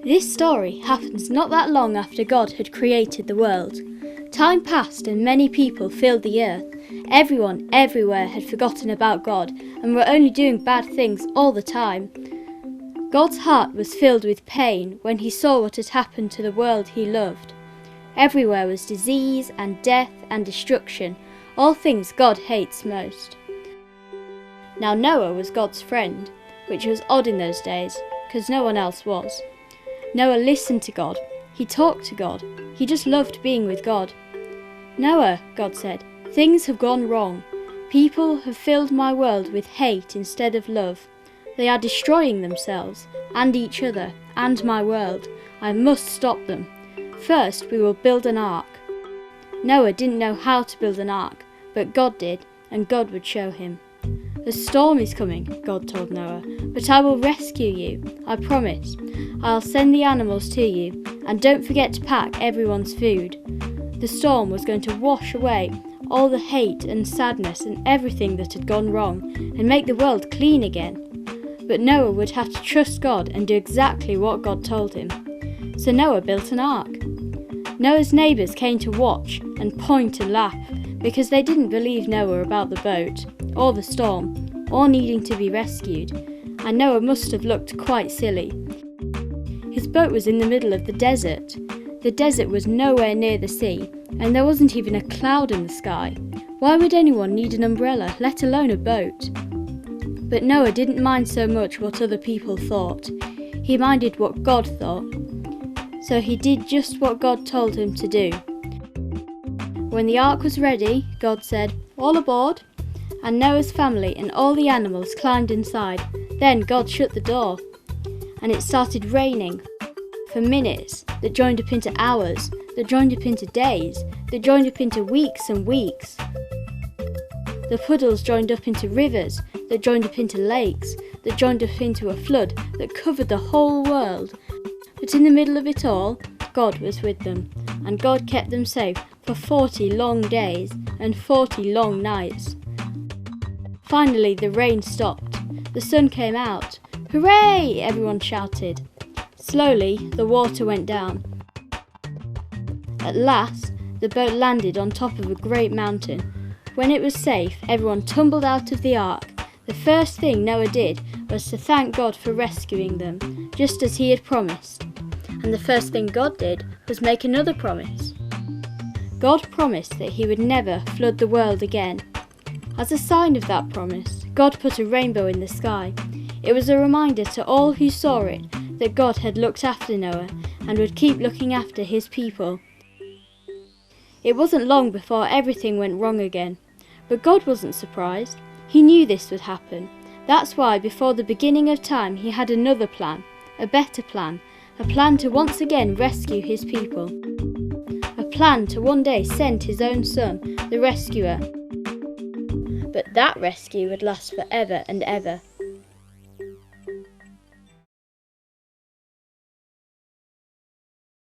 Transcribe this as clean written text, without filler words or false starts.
This story happens not that long after God had created the world. Time passed and many people filled the earth. Everyone everywhere had forgotten about God and were only doing bad things all the time. God's heart was filled with pain when he saw what had happened to the world he loved. Everywhere was disease and death and destruction, all things God hates most. Now Noah was God's friend, which was odd in those days, because no one else was. Noah listened to God. He talked to God. He just loved being with God. "Noah," God said, "things have gone wrong. People have filled my world with hate instead of love. They are destroying themselves, and each other, and my world. I must stop them. First, we will build an ark." Noah didn't know how to build an ark, but God did, and God would show him. "A storm is coming," God told Noah, "but I will rescue you, I promise. I'll send the animals to you, and don't forget to pack everyone's food." The storm was going to wash away all the hate and sadness and everything that had gone wrong, and make the world clean again. But Noah would have to trust God and do exactly what God told him. So Noah built an ark. Noah's neighbours came to watch and point and laugh, because they didn't believe Noah about the boat, or the storm, or needing to be rescued, and Noah must have looked quite silly. His boat was in the middle of the desert. The desert was nowhere near the sea, and there wasn't even a cloud in the sky. Why would anyone need an umbrella, let alone a boat? But Noah didn't mind so much what other people thought. He minded what God thought. So he did just what God told him to do. When the ark was ready, God said, "All aboard," and Noah's family and all the animals climbed inside. Then God shut the door, and it started raining for minutes that joined up into hours, that joined up into days, that joined up into weeks and weeks. The puddles joined up into rivers, that joined up into lakes, that joined up into a flood that covered the whole world. But in the middle of it all, God was with them, and God kept them safe for 40 long days and 40 long nights. Finally, the rain stopped. The sun came out. "Hooray!" everyone shouted. Slowly, the water went down. At last, the boat landed on top of a great mountain. When it was safe, everyone tumbled out of the ark. The first thing Noah did was to thank God for rescuing them, just as he had promised. And the first thing God did was make another promise. God promised that he would never flood the world again. As a sign of that promise, God put a rainbow in the sky. It was a reminder to all who saw it that God had looked after Noah and would keep looking after his people. It wasn't long before everything went wrong again. But God wasn't surprised. He knew this would happen. That's why before the beginning of time he had another plan, a better plan, a plan to once again rescue his people. A plan to one day send his own son, the rescuer. But that rescue would last forever and ever.